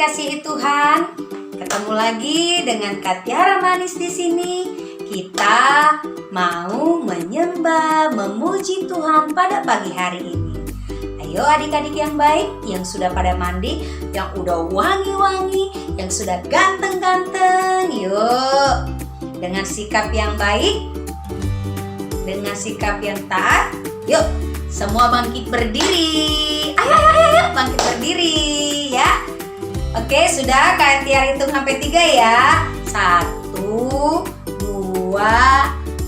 dikasihi Tuhan, ketemu lagi dengan Kak Tiara Manis di sini. Kita mau menyembah, memuji Tuhan pada pagi hari ini. Ayo adik-adik yang baik, yang sudah pada mandi, yang udah wangi-wangi, yang sudah ganteng-ganteng, yuk. Dengan sikap yang baik, dengan sikap yang taat, yuk semua bangkit berdiri. Ayo, bangkit berdiri ya. Oke, sudah Kak Tiara hitung sampai 3 ya. 1, 2,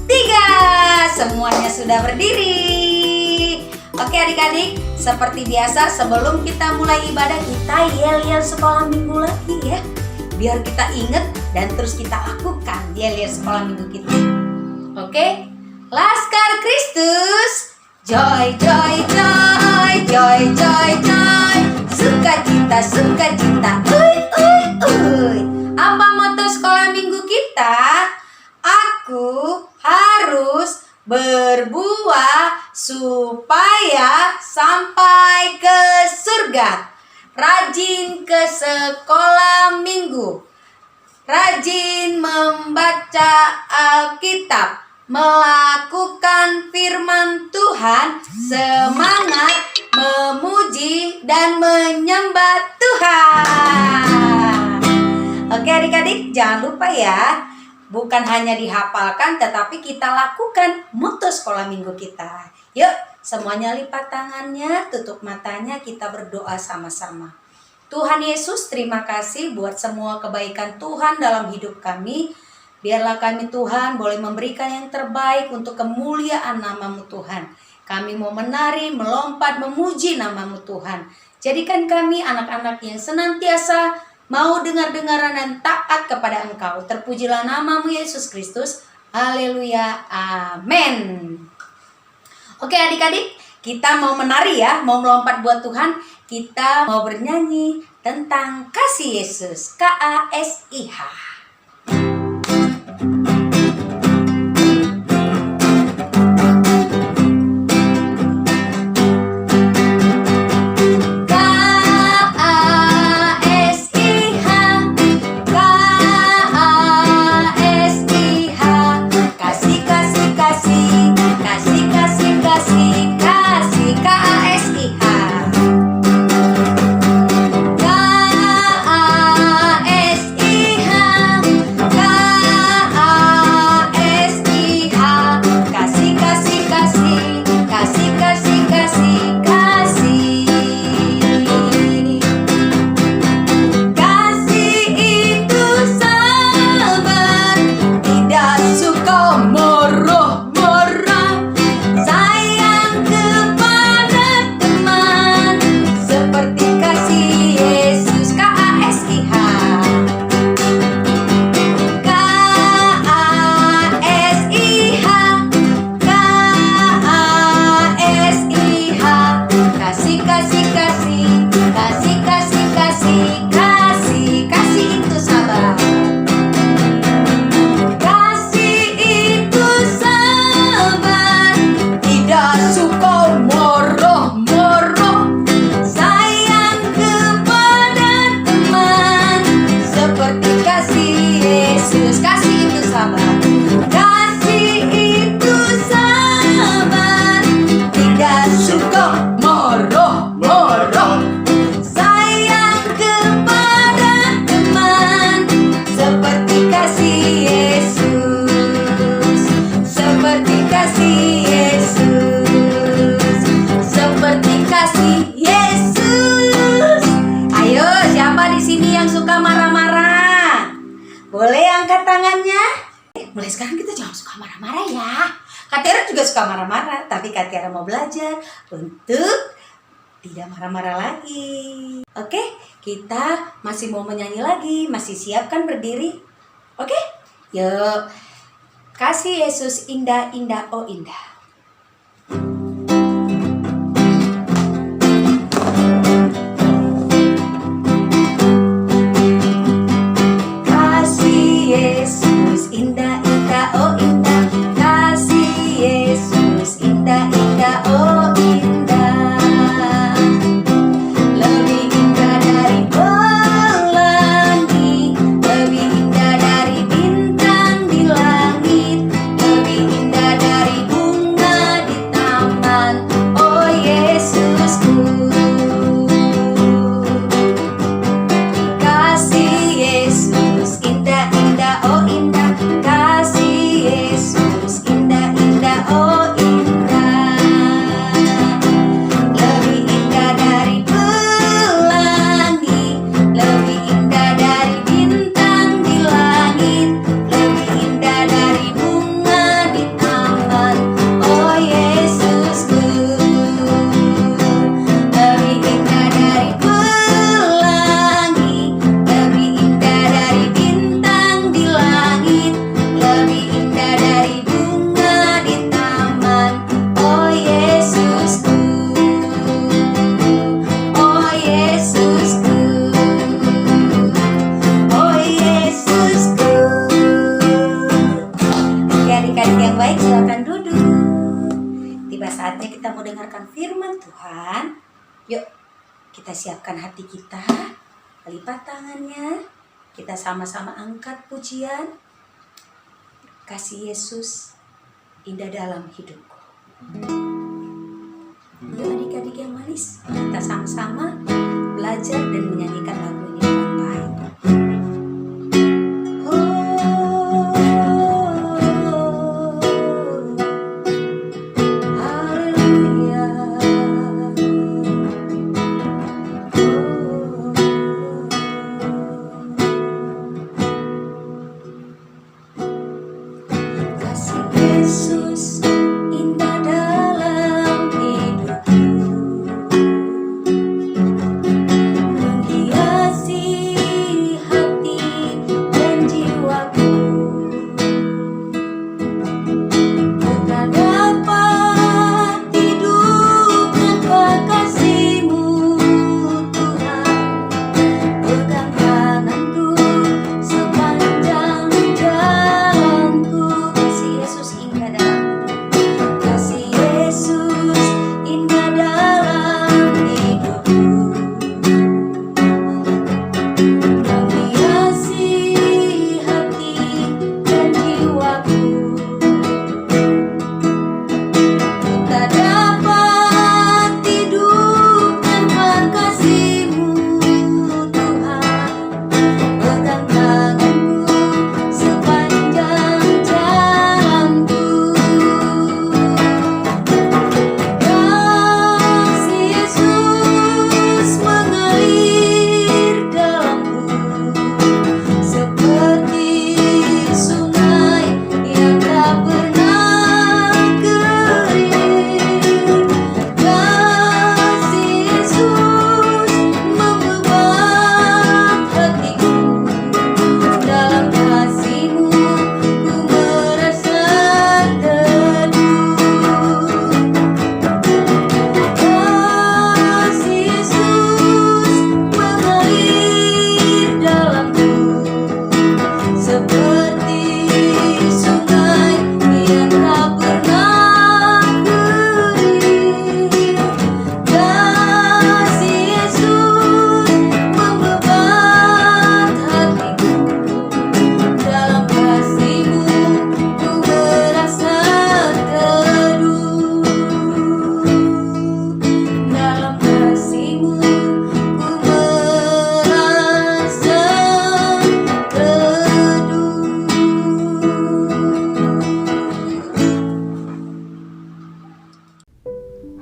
3. Semuanya sudah berdiri. Oke adik-adik, seperti biasa sebelum kita mulai ibadah, kita yel-yel sekolah minggu lagi ya. Biar kita ingat dan terus kita lakukan yel-yel sekolah minggu kita. Oke, Laskar Kristus, joy, joy, joy, joy, joy, joy, sukacita, sukacita, uy. Apa moto sekolah minggu kita? Aku harus berbuah supaya sampai ke surga. Rajin ke sekolah minggu, rajin membaca Alkitab, melakukan firman Tuhan, semangat memuji dan menyembah Tuhan. Oke adik-adik, jangan lupa ya, bukan hanya dihafalkan tetapi kita lakukan moto sekolah minggu kita. Yuk, semuanya lipat tangannya, tutup matanya, kita berdoa sama-sama. Tuhan Yesus, terima kasih buat semua kebaikan Tuhan dalam hidup kami. Biarlah kami Tuhan boleh memberikan yang terbaik untuk kemuliaan nama-Mu Tuhan. Kami mau menari, melompat, memuji nama-Mu Tuhan. Jadikan kami anak-anak yang senantiasa mau dengar-dengaran dan taat kepada Engkau. Terpujilah nama-Mu Yesus Kristus. Haleluya. Amin. Oke adik-adik, kita mau menari ya, mau melompat buat Tuhan. Kita mau bernyanyi tentang kasih Yesus. KASIH. Boleh angkat tangannya? Mulai sekarang kita jangan suka marah-marah ya. Kak Tiara juga suka marah-marah, tapi Kak Tiara mau belajar untuk tidak marah-marah lagi. Oke, kita masih mau menyanyi lagi. Masih siap kan berdiri? Oke, yuk. Kasih Yesus indah, indah, oh indah. Lebih indah dari mendengarkan firman Tuhan, yuk kita siapkan hati kita, lipat tangannya, kita sama-sama angkat pujian. Kasih Yesus indah dalam hidupku. Yuk adik-adik yang manis, kita sama-sama belajar dan menyanyikan lagu ini dengan baik. Yesus indah dalam hidupku, menghiasi hati dan jiwaku. Ku tak dapat hidup tanpa kasih-Mu, Tuhan. Pegang tanganku sepanjang jalanku. Kasih Yesus indah dalam hidupku, menghiasi hati dan jiwaku. Ku tak dapat hidup tanpa kasih-Mu, Tuhan. Pegang tanganku sepanjang jalanku. Kasih Yesus mengalir dalamku, seperti sungai yang tak pernah kering. Kasih Yesus membuat hatiku, dalam kasih-Mu ku merasa teduh. Kasih Yesus mengalir dalamku, seperti sungai yang tak pernah kering. Kasih Yesus membebat hatiku, dalam kasih-Mu ku merasa teduh. Dalam kasih-Mu ku merasa teduh.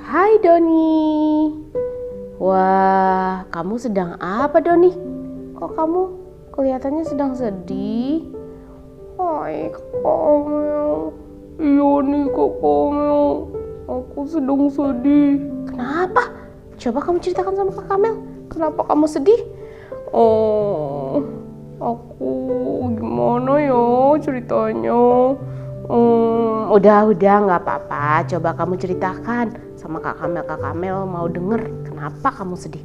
Hai Doni. Wah, kamu sedang apa Doni? Kok kamu kelihatannya sedang sedih? Hai Kakak Amel. Iya nih Kakak Amel, aku sedang sedih. Kenapa? Coba kamu ceritakan sama Kakak Amel. Kenapa kamu sedih? Oh, aku gimana ya ceritanya? Udah nggak apa-apa. Coba kamu ceritakan sama Kak Kamel. Kak Kamel mau denger kenapa kamu sedih.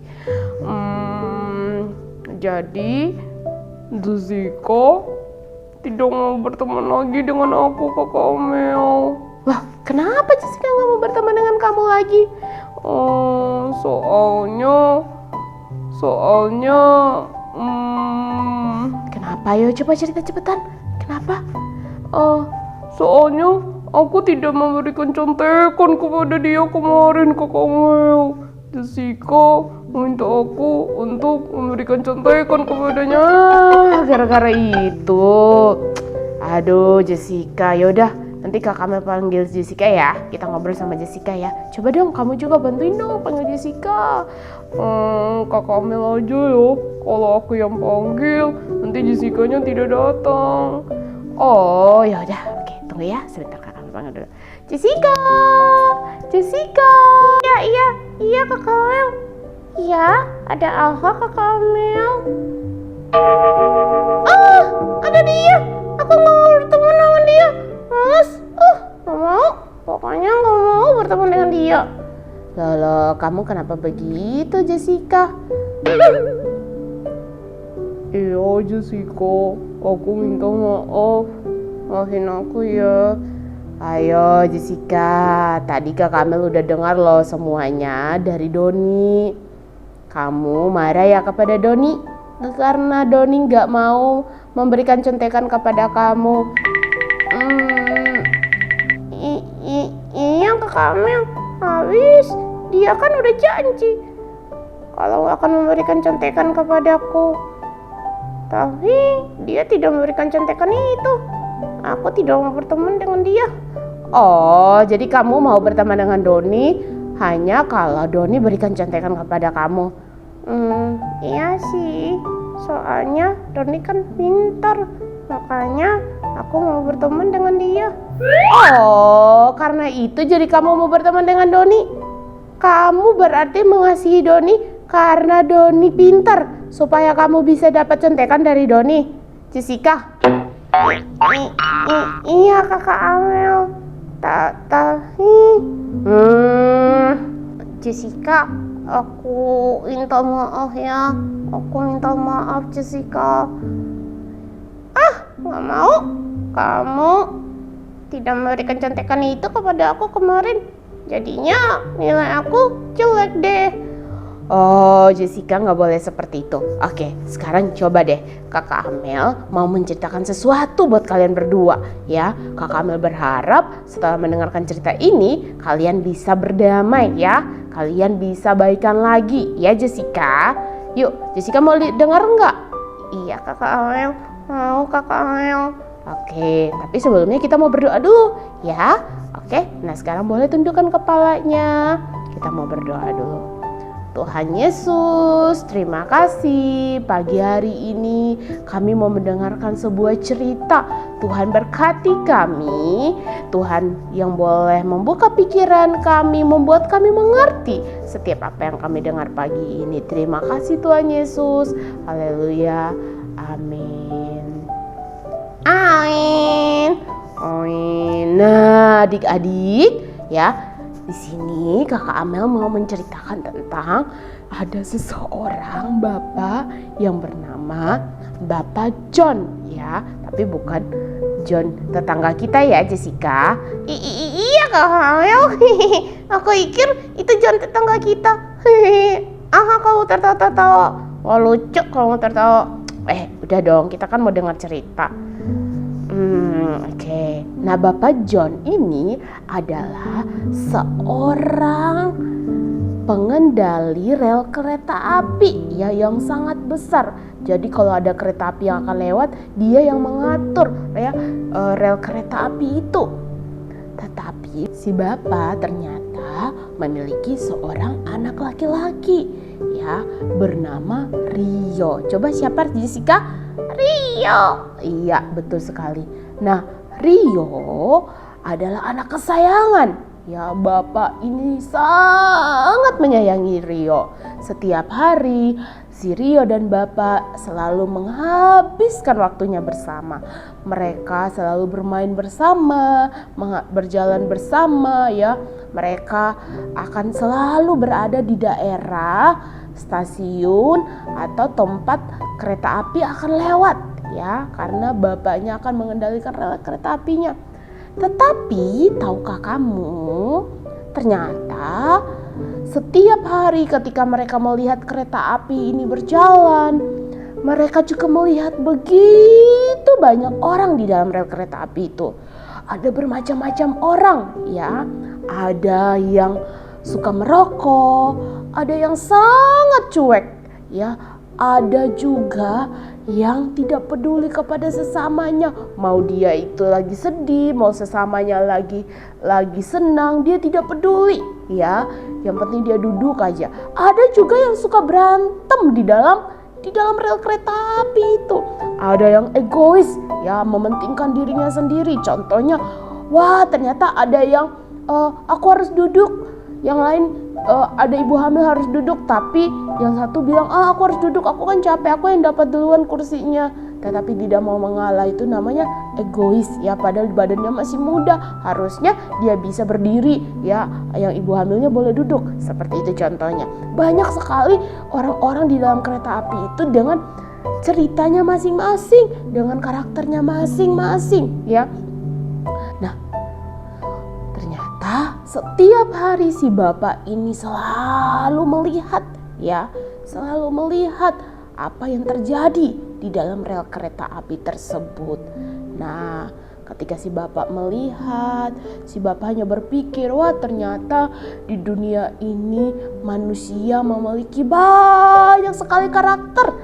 Jadi Jessica tidak mau berteman lagi dengan aku, Kak Kamel. Wah, kenapa Jessica nggak mau berteman dengan kamu lagi? Soalnya, kenapa? Yo, coba cerita cepetan. Kenapa? Soalnya aku tidak memberikan contekan kepada dia kemarin, Kak Kamel. Jessica minta aku untuk memberikan contekan kepadanya. Gara-gara itu. Aduh, Jessica. Yaudah, nanti Kak Kamel panggil Jessica ya. Kita ngobrol sama Jessica ya. Coba dong, kamu juga bantuin dong panggil Jessica. Kak Kamel aja ya. Kalau aku yang panggil, nanti Jessica-nya tidak datang. Oh, ya udah. Oke, tunggu ya. Sebentar Kak Kamel panggil dulu. Jessica. Iya Kak Kamel. Iya, ada Alfa Kak Kamel. Ada dia. Aku mau bertemu dengan dia. Mas, nggak mau. Pokoknya nggak mau bertemu dengan dia. Loh, kamu kenapa begitu, Jessica? Iya, Jessica. Aku minta maaf. Maafin aku ya. Ayo Jessica, tadi Kak Kamil udah dengar loh semuanya dari Doni. Kamu marah ya kepada Doni? Karena Doni gak mau memberikan contekan kepada kamu. Iya Kak Kamil, habis dia kan udah janji kalau gak akan memberikan contekan kepadaku. Tapi dia tidak memberikan contekan itu. Aku tidak mau berteman dengan dia. Oh, jadi kamu mau berteman dengan Doni hanya kalau Doni berikan contekan kepada kamu. Iya sih. Soalnya Doni kan pintar. Makanya aku mau berteman dengan dia. Oh, karena itu jadi kamu mau berteman dengan Doni. Kamu berarti mengasihi Doni karena Doni pintar supaya kamu bisa dapat contekan dari Doni. Jessica. Iya Kakak Amel. Jessica, aku minta maaf ya. Aku minta maaf Jessica. Nggak mau. Kamu tidak memberikan contekan itu kepada aku kemarin. Jadinya nilai aku jelek deh. Oh, Jessica nggak boleh seperti itu. Oke, sekarang coba deh Kakak Amel mau menceritakan sesuatu buat kalian berdua ya. Kakak Amel berharap setelah mendengarkan cerita ini kalian bisa berdamai ya. Kalian bisa baikan lagi ya Jessica. Yuk, Jessica mau dengar nggak? Iya Kakak Amel, mau Kakak Amel. Oke, tapi sebelumnya kita mau berdoa dulu ya. Oke, nah sekarang boleh tundukkan kepalanya. Kita mau berdoa dulu. Tuhan Yesus, terima kasih pagi hari ini kami mau mendengarkan sebuah cerita. Tuhan berkati kami, Tuhan yang boleh membuka pikiran kami, membuat kami mengerti setiap apa yang kami dengar pagi ini. Terima kasih Tuhan Yesus, haleluya, amin. Amin. Nah adik-adik ya, di sini Kakak Amel mau menceritakan tentang ada seseorang bapak yang bernama Bapak John ya, tapi bukan John tetangga kita ya Jessica. Iya Kakak Amel, aku pikir itu John tetangga kita. Kamu tertawa-tawa. Wah lucu kamu tertawa. Udah dong, kita kan mau dengar cerita. Oke. Nah, Bapak John ini adalah seorang pengendali rel kereta api ya yang sangat besar. Jadi kalau ada kereta api yang akan lewat, dia yang mengatur ya rel kereta api itu. Tetapi si Bapak ternyata memiliki seorang anak laki-laki ya bernama Rio. Coba siapa Jessica? Rio. Iya, betul sekali. Nah, Rio adalah anak kesayangan. Ya, Bapak ini sangat menyayangi Rio. Setiap hari si Rio dan Bapak selalu menghabiskan waktunya bersama. Mereka selalu bermain bersama, berjalan bersama ya. Mereka akan selalu berada di daerah stasiun atau tempat kereta api akan lewat ya, karena bapaknya akan mengendalikan rel kereta apinya. Tetapi tahukah kamu, ternyata setiap hari ketika mereka melihat kereta api ini berjalan, mereka juga melihat begitu banyak orang di dalam rel kereta api itu. Ada bermacam-macam orang ya, ada yang suka merokok, ada yang sangat cuek ya, ada juga yang tidak peduli kepada sesamanya. Mau dia itu lagi sedih, mau sesamanya lagi senang, dia tidak peduli ya. Yang penting dia duduk aja. Ada juga yang suka berantem di dalam rel kereta api itu. Ada yang egois ya, mementingkan dirinya sendiri. Contohnya, wah ternyata ada yang aku harus duduk, yang lain ada ibu hamil harus duduk, tapi yang satu bilang aku harus duduk, aku kan capek, aku yang dapat duluan kursinya. Tetapi tidak mau mengalah, itu namanya egois ya, padahal badannya masih muda, harusnya dia bisa berdiri ya, yang ibu hamilnya boleh duduk. Seperti itu contohnya. Banyak sekali orang-orang di dalam kereta api itu dengan ceritanya masing-masing, dengan karakternya masing-masing ya. Nah, setiap hari si bapak ini selalu melihat selalu melihat apa yang terjadi di dalam rel kereta api tersebut. Nah, ketika si bapak melihat, si bapak hanya berpikir, wah ternyata di dunia ini manusia memiliki banyak sekali karakter,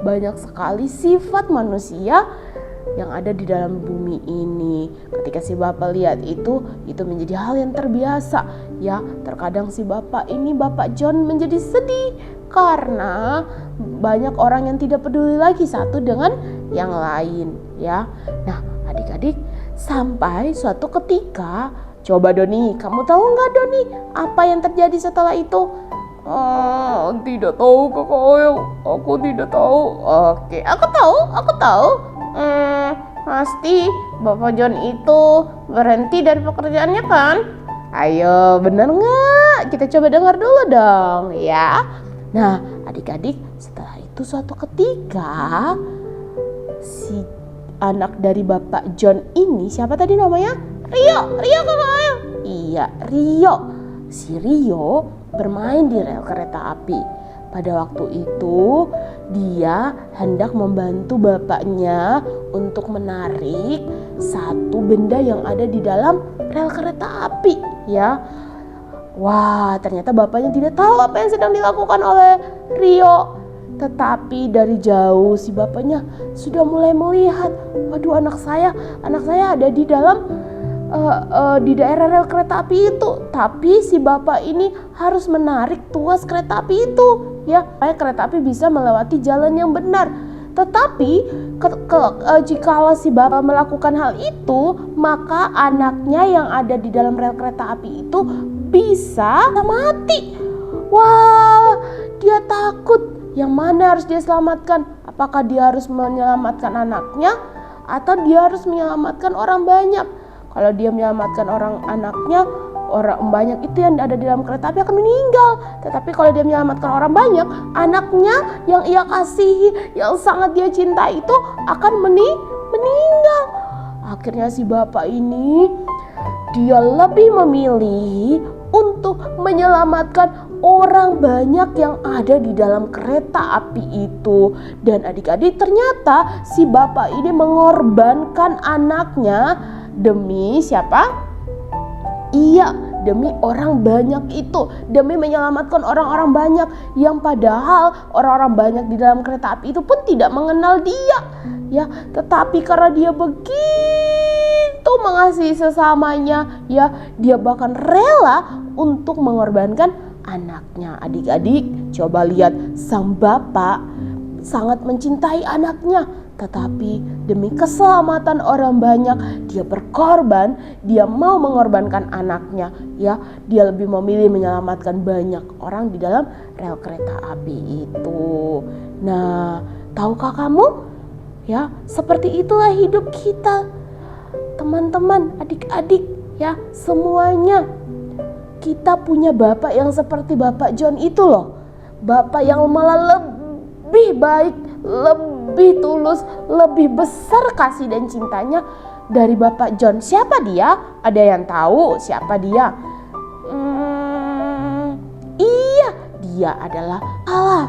banyak sekali sifat manusia yang ada di dalam bumi ini. Ketika si bapak lihat itu menjadi hal yang terbiasa, terkadang si bapak John menjadi sedih karena banyak orang yang tidak peduli lagi satu dengan yang lain, Nah, adik-adik, sampai suatu ketika, coba Doni, kamu tahu nggak Doni, apa yang terjadi setelah itu? Tidak tahu Kakak, aku tidak tahu. Oke, aku tahu. Pasti Bapak John itu berhenti dari pekerjaannya kan? Ayo, bener nggak? Kita coba dengar dulu dong, ya. Nah, adik-adik, setelah itu suatu ketika si anak dari Bapak John ini, siapa tadi namanya? Rio Kakak. Iya, Rio. Si Rio bermain di rel kereta api. Pada waktu itu dia hendak membantu bapaknya untuk menarik satu benda yang ada di dalam rel kereta api, Wah, ternyata bapaknya tidak tahu apa yang sedang dilakukan oleh Rio. Tetapi dari jauh si bapaknya sudah mulai melihat, waduh anak saya ada di dalam di daerah rel kereta api itu. Tapi si bapak ini harus menarik tuas kereta api itu, supaya kereta api bisa melewati jalan yang benar. Tetapi jika si bapak melakukan hal itu, maka anaknya yang ada di dalam rel kereta api itu bisa mati. Wah, dia takut. Yang mana harus dia selamatkan? Apakah dia harus menyelamatkan anaknya atau dia harus menyelamatkan orang banyak? Kalau dia menyelamatkan anaknya, orang banyak itu yang ada di dalam kereta api akan meninggal. Tetapi kalau dia menyelamatkan orang banyak, anaknya yang ia kasihi, yang sangat dia cintai itu akan meninggal. Akhirnya si bapak ini dia lebih memilih untuk menyelamatkan orang banyak yang ada di dalam kereta api itu. Dan adik-adik, ternyata si bapak ini mengorbankan anaknya demi siapa? Iya, demi orang banyak itu, demi menyelamatkan orang-orang banyak yang padahal orang-orang banyak di dalam kereta api itu pun tidak mengenal dia, tetapi karena dia begitu mengasihi sesamanya, dia bahkan rela untuk mengorbankan anaknya. Adik-adik, coba lihat, sang bapak sangat mencintai anaknya, tetapi demi keselamatan orang banyak dia berkorban, dia mau mengorbankan anaknya, dia lebih memilih menyelamatkan banyak orang di dalam rel kereta api itu. Nah, tahukah kamu, seperti itulah hidup kita, teman-teman, adik-adik, semuanya. Kita punya bapak yang seperti Bapak John itu loh. Bapak yang malah lebih baik, lebih tulus, lebih besar kasih dan cintanya dari Bapak John. Siapa dia? Ada yang tahu siapa dia? Iya, dia adalah Allah,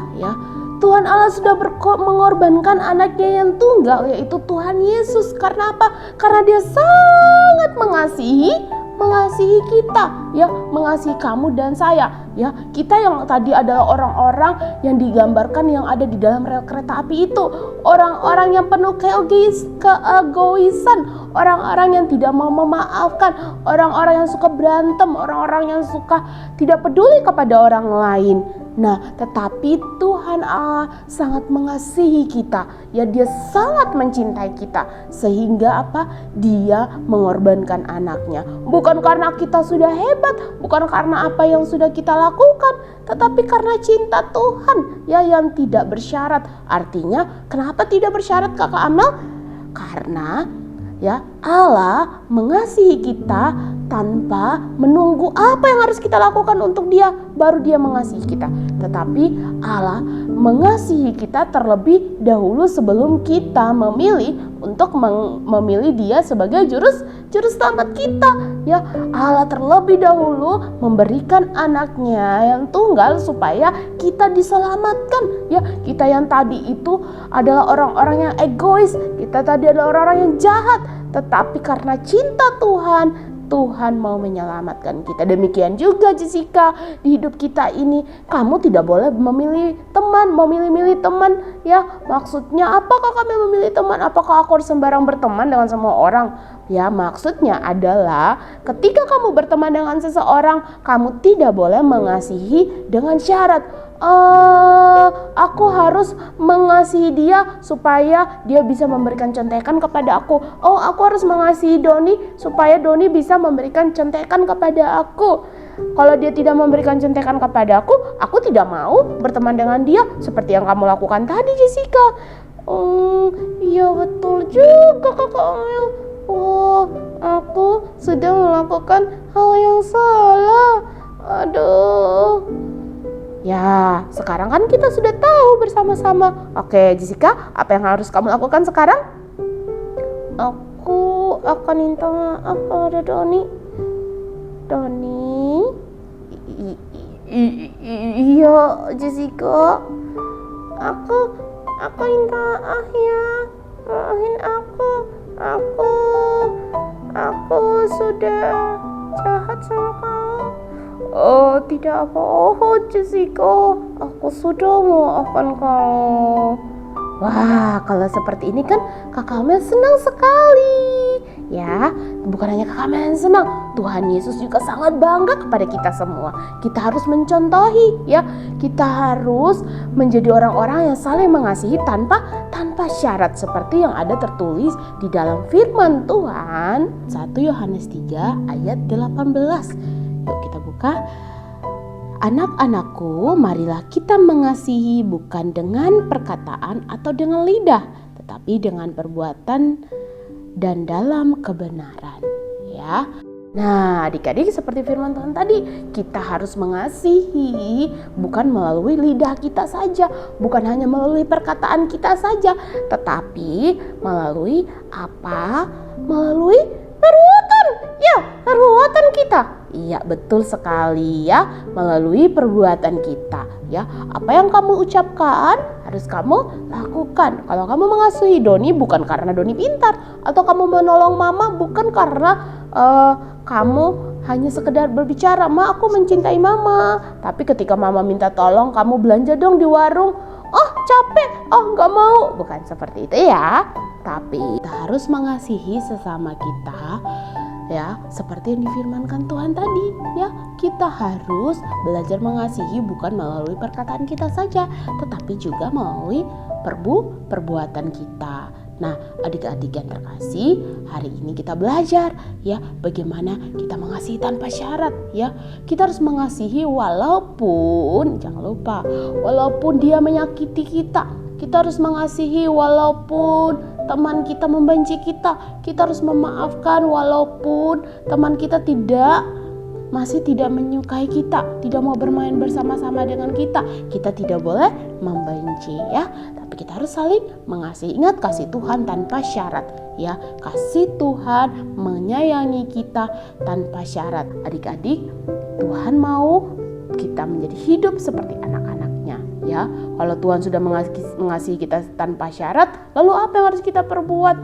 Tuhan Allah sudah mengorbankan anaknya yang tunggal, yaitu Tuhan Yesus. Karena apa? Karena dia sangat mengasihi kita, mengasihi kamu dan saya, kita yang tadi adalah orang-orang yang digambarkan yang ada di dalam rel kereta api itu, orang-orang yang penuh keegoisan, orang-orang yang tidak mau memaafkan, orang-orang yang suka berantem, orang-orang yang suka tidak peduli kepada orang lain. Nah, tetapi Tuhan Allah sangat mengasihi kita, dia sangat mencintai kita, sehingga apa? Dia mengorbankan anaknya. Bukan karena kita sudah hebat, bukan karena apa yang sudah kita lakukan, tetapi karena cinta Tuhan, yang tidak bersyarat. Artinya, kenapa tidak bersyarat, Kakak Amel? Karena Allah mengasihi kita tanpa menunggu apa yang harus kita lakukan untuk dia, baru dia mengasihi kita. Tetapi Allah mengasihi kita terlebih dahulu sebelum kita memilih untuk memilih dia sebagai juru juru selamat kita. Ya, Allah terlebih dahulu memberikan anaknya yang tunggal supaya kita diselamatkan. Ya, kita yang tadi itu adalah orang-orang yang egois, kita tadi adalah orang-orang yang jahat, tetapi karena cinta Tuhan mau menyelamatkan kita. Demikian juga Jessica, di hidup kita ini kamu tidak boleh memilih teman, memilih-milih teman. Ya, maksudnya apakah kami memilih teman? Apakah aku harus sembarang berteman dengan semua orang? Ya, maksudnya adalah ketika kamu berteman dengan seseorang, kamu tidak boleh mengasihi dengan syarat aku harus mengasihi dia supaya dia bisa memberikan contekan kepada aku. Oh, aku harus mengasihi Doni supaya Doni bisa memberikan contekan kepada aku. Kalau dia tidak memberikan contekan kepada aku tidak mau berteman dengan dia seperti yang kamu lakukan tadi, Jessica. Iya betul juga Kakak Amel. Oh, aku sudah melakukan hal yang salah. Aduh. Ya, sekarang kan kita sudah tahu bersama-sama. Oke, Jessica, apa yang harus kamu lakukan sekarang? Aku akan minta maaf kepada Doni. Doni? Iya, Jessica. Aku minta maaf ya. Maafin aku. Aku sudah jahat sama kamu. Oh, tidak apa-apa Jessica, aku sudah memaafkan kamu. Wah, kalau seperti ini kan Kakak Amel senang sekali. Ya, bukan hanya Kakak Amel yang senang, Tuhan Yesus juga sangat bangga kepada kita semua. Kita harus mencontohi, ya. Kita harus menjadi orang-orang yang saling mengasihi tanpa syarat seperti yang ada tertulis di dalam firman Tuhan 1 Yohanes 3 ayat 18. Yuk kita buka. Anak-anakku, marilah kita mengasihi bukan dengan perkataan atau dengan lidah, tetapi dengan perbuatan dan dalam kebenaran. Ya. Nah, adik-adik seperti firman Tuhan tadi, kita harus mengasihi bukan melalui lidah kita saja, bukan hanya melalui perkataan kita saja, tetapi melalui apa? Melalui perbuatan. Ya, perbuatan kita. Iya, betul sekali ya, melalui perbuatan kita ya. Apa yang kamu ucapkan harus kamu lakukan. Kalau kamu mengasihi Doni bukan karena Doni pintar, atau kamu menolong mama bukan karena kamu hanya sekedar berbicara, "Ma, aku mencintai mama." Tapi ketika mama minta tolong, kamu belanja dong di warung. "Oh, capek. Oh, nggak mau." Bukan seperti itu ya. Tapi kita harus mengasihi sesama kita. Ya, seperti yang difirmankan Tuhan tadi, ya, kita harus belajar mengasihi bukan melalui perkataan kita saja, tetapi juga melalui perbuatan kita. Nah, adik-adik yang terkasih, hari ini kita belajar ya bagaimana kita mengasihi tanpa syarat ya. Kita harus mengasihi walaupun, jangan lupa, walaupun dia menyakiti kita. Kita harus mengasihi walaupun teman kita membenci kita. Kita harus memaafkan walaupun teman kita masih tidak menyukai kita, tidak mau bermain bersama-sama dengan kita. Kita tidak boleh membenci ya, tapi kita harus saling mengasihi. Ingat, kasih Tuhan tanpa syarat ya. Kasih Tuhan menyayangi kita tanpa syarat. Adik-adik, Tuhan mau kita menjadi hidup seperti anak-anaknya ya. Kalau Tuhan sudah mengasihi kita tanpa syarat, lalu apa yang harus kita perbuat?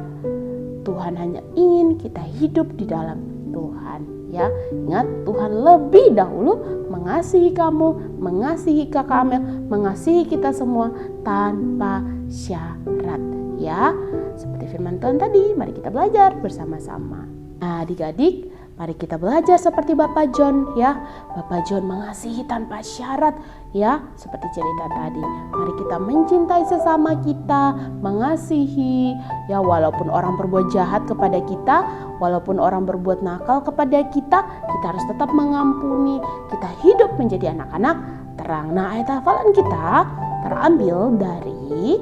Tuhan hanya ingin kita hidup di dalam Tuhan ya. Ingat, Tuhan lebih dahulu mengasihi kamu, mengasihi Kakak Amel, mengasihi kita semua tanpa syarat ya. Seperti firman Tuhan tadi, mari kita belajar bersama-sama. Nah, adik-adik, mari kita belajar seperti Bapak John ya. Bapak John mengasihi tanpa syarat ya, seperti cerita tadi. Mari kita mencintai sesama kita, mengasihi ya, walaupun orang berbuat jahat kepada kita, walaupun orang berbuat nakal kepada kita harus tetap mengampuni. Kita hidup menjadi anak-anak terang. Nah, ayat hafalan kita terambil dari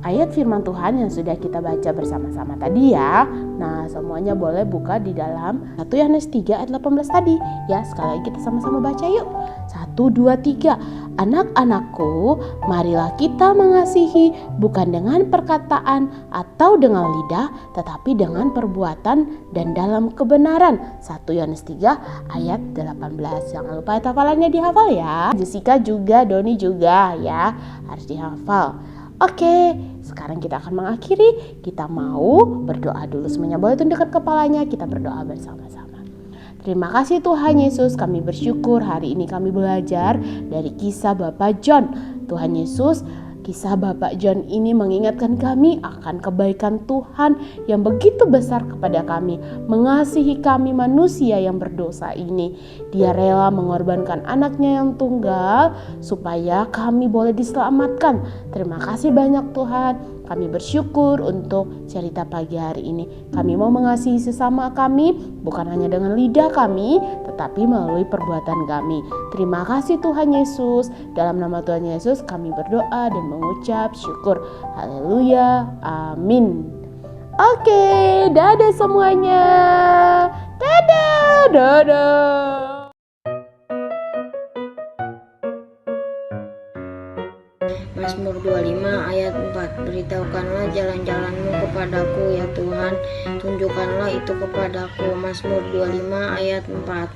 ayat firman Tuhan yang sudah kita baca bersama-sama tadi ya. Nah, semuanya boleh buka di dalam 1 Yohanes 3 ayat 18 tadi. Ya, sekali lagi kita sama-sama baca yuk. 1, 2, 3. Anak-anakku, marilah kita mengasihi bukan dengan perkataan atau dengan lidah, tetapi dengan perbuatan dan dalam kebenaran. 1 Yohanes 3 ayat 18. Jangan lupa hafalannya dihafal ya. Jessica juga, Doni juga ya, harus dihafal. Oke, sekarang kita akan mengakhiri. Kita mau berdoa dulu. Semuanya boleh tundukkan kepalanya. Kita berdoa bersama-sama. Terima kasih Tuhan Yesus, kami bersyukur hari ini kami belajar dari kisah Bapak John. Tuhan Yesus, kisah Bapak John ini mengingatkan kami akan kebaikan Tuhan yang begitu besar kepada kami, mengasihi kami manusia yang berdosa ini. Dia rela mengorbankan anaknya yang tunggal supaya kami boleh diselamatkan. Terima kasih banyak Tuhan. Kami bersyukur untuk cerita pagi hari ini. Kami mau mengasihi sesama kami bukan hanya dengan lidah kami, tetapi melalui perbuatan kami. Terima kasih Tuhan Yesus. Dalam nama Tuhan Yesus kami berdoa dan mengucap syukur. Haleluya. Amin. Oke, dadah semuanya. Dadah, dadah. Mazmur 25 ayat 4. Beritahukanlah jalan-jalanmu kepadaku ya Tuhan, tunjukkanlah itu kepadaku. Mazmur 25 ayat 4.